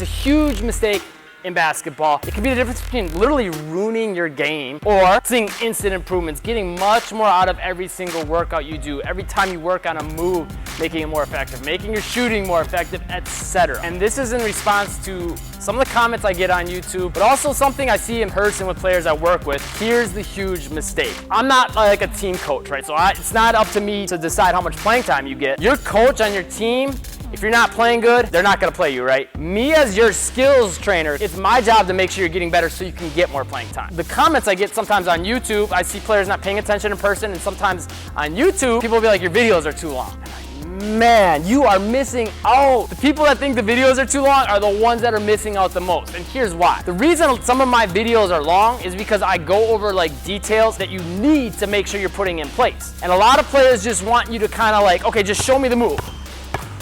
It's a huge mistake in basketball. It can be the difference between literally ruining your game or seeing instant improvements, getting much more out of every single workout you do, every time you work on a move, making it more effective, making your shooting more effective, etc. And this is in response to some of the comments I get on YouTube, but also something I see in person with players I work with. Here's the huge mistake. I'm not like a team coach, right? So it's not up to me to decide how much playing time you get. Your coach on your team, if you're not playing good, they're not gonna play you, right? Me as your skills trainer, it's my job to make sure you're getting better so you can get more playing time. The comments I get sometimes on YouTube, I see players not paying attention in person, and sometimes on YouTube, people will be like, your videos are too long. Man, you are missing out. The people that think the videos are too long are the ones that are missing out the most. And here's why. The reason some of my videos are long is because I go over like details that you need to make sure you're putting in place. And a lot of players just want you to kind of like, okay, just show me the move.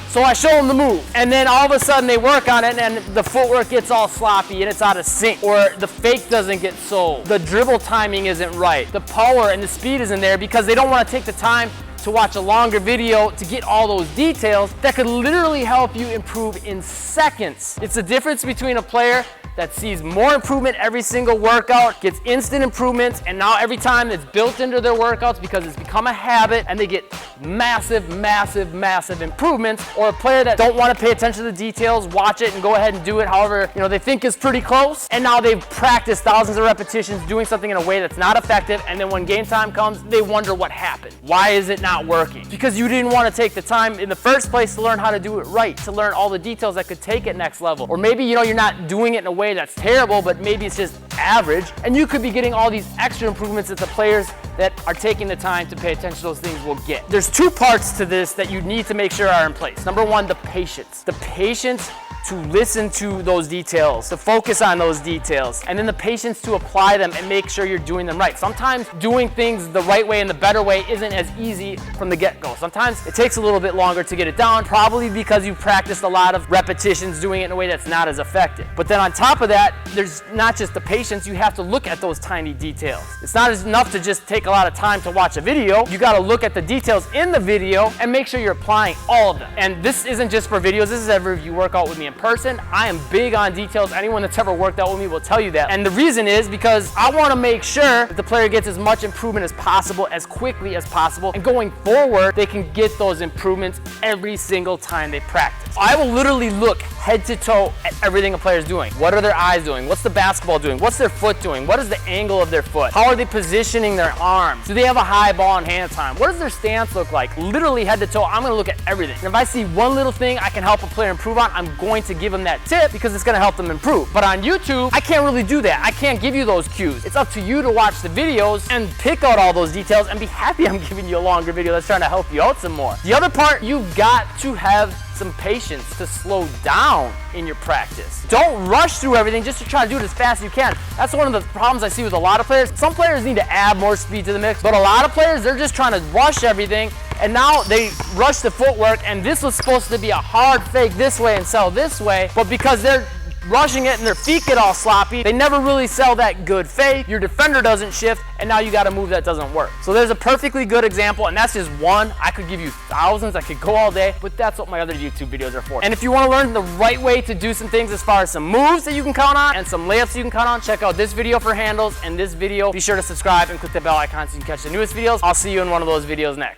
So I show them the move, and then all of a sudden they work on it and the footwork gets all sloppy and it's out of sync, or the fake doesn't get sold, the dribble timing isn't right, the power and the speed isn't there because they don't want to take the time to watch a longer video to get all those details that could literally help you improve in seconds. It's the difference between a player that sees more improvement every single workout, gets instant improvements, and now every time it's built into their workouts because it's become a habit and they get massive, massive, massive improvements, or a player that don't want to pay attention to the details, watch it and go ahead and do it however they think is pretty close, and now they've practiced thousands of repetitions doing something in a way that's not effective, and then when game time comes, they wonder what happened. Why is it not working? Because you didn't want to take the time in the first place to learn how to do it right, to learn all the details that could take it next level. Or maybe you're not doing it in a way that's terrible, but maybe it's just average, and you could be getting all these extra improvements that the players that are taking the time to pay attention to those things will get. There's two parts to this that you need to make sure are in place. Number one, the patience. The patience to listen to those details, to focus on those details, and then the patience to apply them and make sure you're doing them right. Sometimes doing things the right way and the better way isn't as easy from the get-go. Sometimes it takes a little bit longer to get it down, probably because you practiced a lot of repetitions doing it in a way that's not as effective. But then on top of that, there's not just the patience, you have to look at those tiny details. It's not enough to just take a lot of time to watch a video. You gotta look at the details in the video and make sure you're applying all of them. And this isn't just for videos, this is if you work out with me in person. I am big on details. Anyone that's ever worked out with me will tell you that. And the reason is because I want to make sure that the player gets as much improvement as possible, as quickly as possible. And going forward, they can get those improvements every single time they practice. I will literally look head to toe at everything a player is doing. What are their eyes doing? What's the basketball doing? What's their foot doing? What is the angle of their foot? How are they positioning their arms? Do they have a high ball and hand time? What does their stance look like? Literally head to toe, I'm going to look at everything. And if I see one little thing I can help a player improve on, I'm going to give them that tip because it's going to help them improve. But on YouTube, I can't really do that. I can't give you those cues. It's up to you to watch the videos and pick out all those details and be happy I'm giving you a longer video that's trying to help you out some more. The other part, you've got to have some patience to slow down in your practice. Don't rush through everything just to try to do it as fast as you can. That's one of the problems I see with a lot of players. Some players need to add more speed to the mix, but a lot of players, they're just trying to rush everything, and now they rush the footwork, and this was supposed to be a hard fake this way and sell this way, but because they're rushing it and their feet get all sloppy, they never really sell that good fake. Your defender doesn't shift, and now you got a move that doesn't work. So there's a perfectly good example, and that's just one. I could give you thousands, I could go all day, but that's what my other YouTube videos are for. And if you want to learn the right way to do some things as far as some moves that you can count on and some layups you can count on, check out this video for handles and this video. Be sure to subscribe and click the bell icon so you can catch the newest videos. I'll see you in one of those videos next.